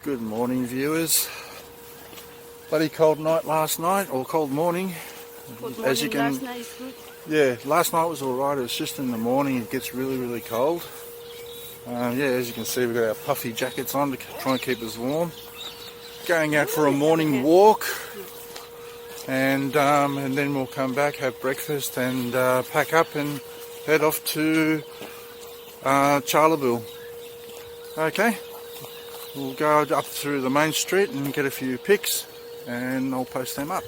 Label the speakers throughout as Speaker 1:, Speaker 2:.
Speaker 1: Good morning, viewers. Bloody cold night last night, or cold morning. As you can,
Speaker 2: last night is good.
Speaker 1: yeah, last night was alright. It was just in the morning it gets really cold. Yeah, as you can see, we've got our puffy jackets on to try and keep us warm. Going out for a morning walk, and then we'll come back, have breakfast, and pack up and head off to Charleville. Okay. We'll go up through the main street and get a few pics, and I'll post them up.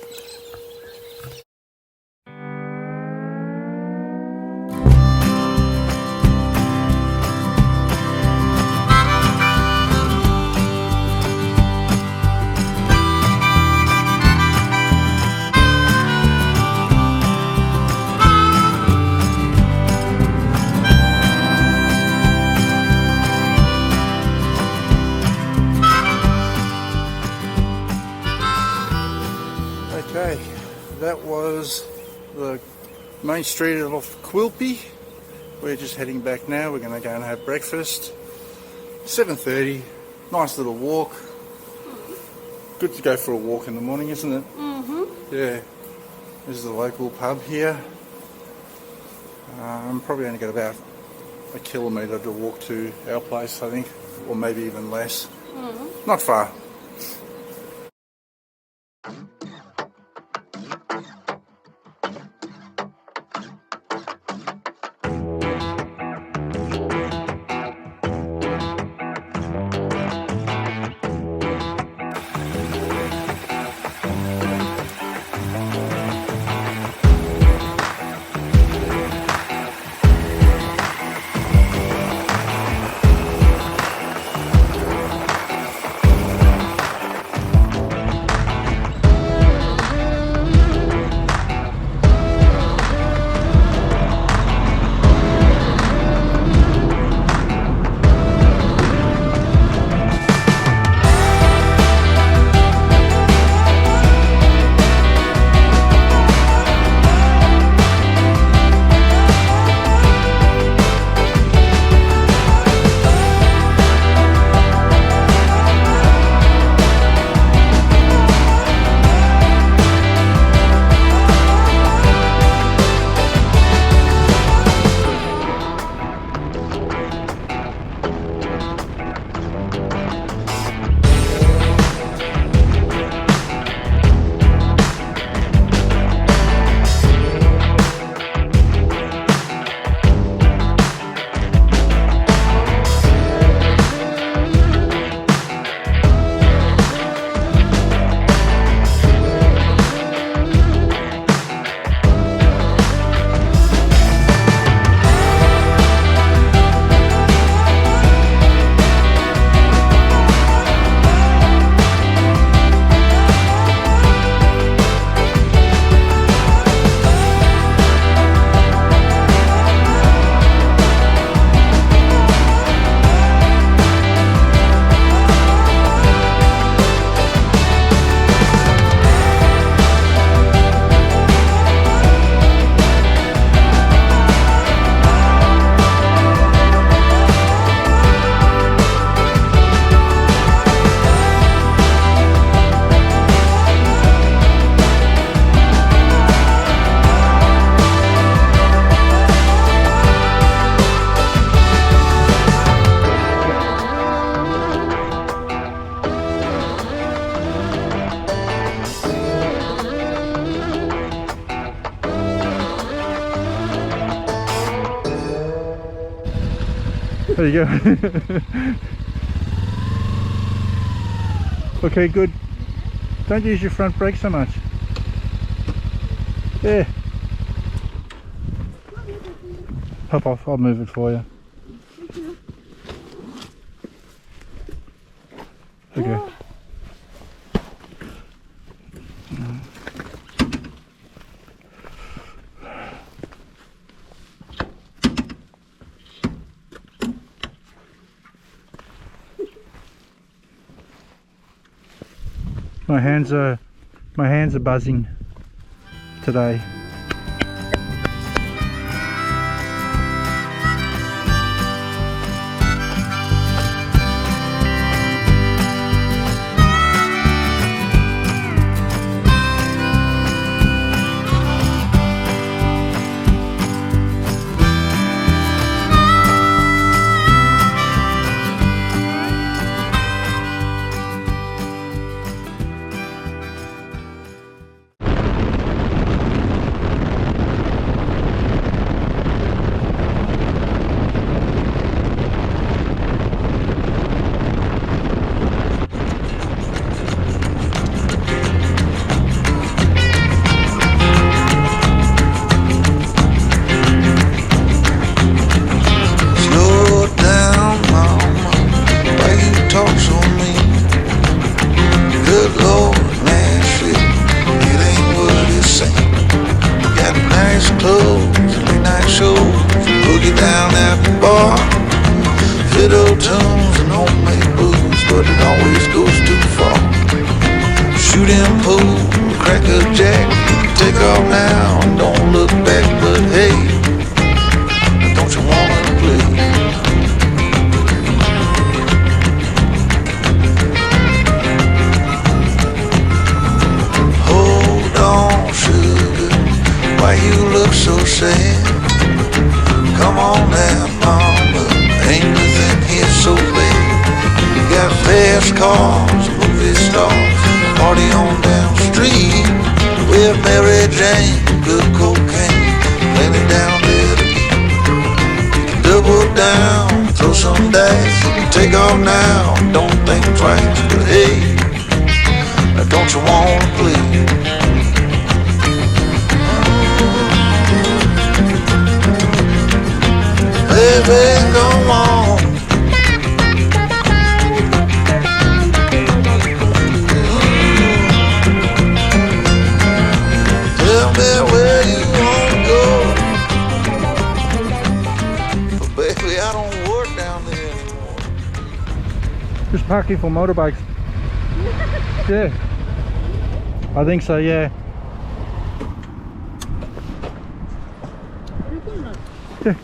Speaker 1: Okay, that was the main street of Quilpie. We're just heading back now. We're going to go and have breakfast. 7:30, nice little walk. Good to go for a walk in the morning, isn't it? Yeah, this is the local pub here. I'm probably only got about a kilometre to walk to our place, I think, or maybe even less. Not far. There you go. Okay, good. Don't use your front brake so much. Yeah. Hop off, I'll move it for you. Okay. My hands are buzzing today.
Speaker 2: goes too far. Shoot him, pull, crack a jack, take off now, don't look back, but hey, don't you wanna play? Hold on, sugar, why you look so sad? Come on now, mama, ain't nothing here so bad. You got fast cars, movie stars, party on down the street with Mary Jane, good cocaine, plenty down there to eat. You can double down, throw some dice, you can take off now, don't think twice, but hey, don't you wanna play? Baby, go on. Tell me where you wanna go. But baby, I don't work down there anymore.
Speaker 1: Just parking for motorbikes. Yeah. I think so, yeah. Yeah.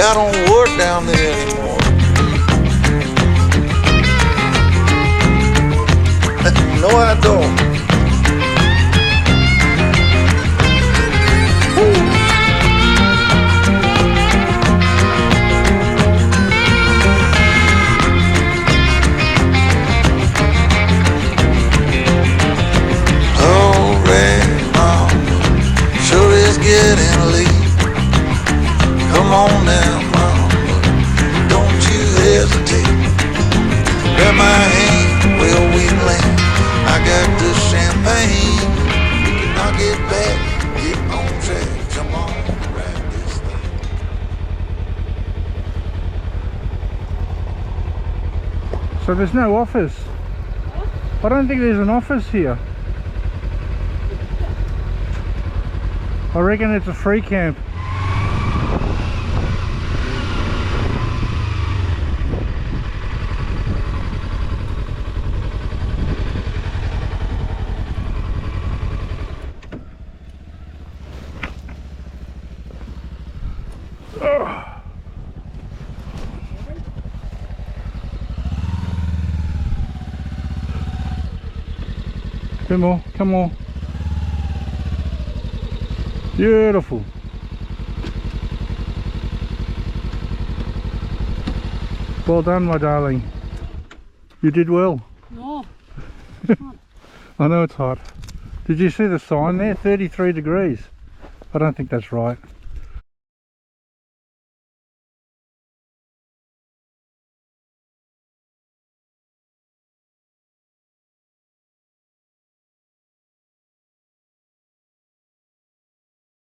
Speaker 2: I don't work down there anymore. No, I don't. Alright, mama, sure is getting late. Come on now, mama, don't you hesitate. Grab my hand, well we land. I got the champagne. We can knock it back, get on track. Come on, grab this thing.
Speaker 1: So there's no office. I don't think there's an office here. I reckon it's a free camp. Bit more, come on. Beautiful. Well done, my darling. You did well.
Speaker 3: No.
Speaker 1: I know it's hot. Did you see the sign there? 33 degrees. I don't think that's right.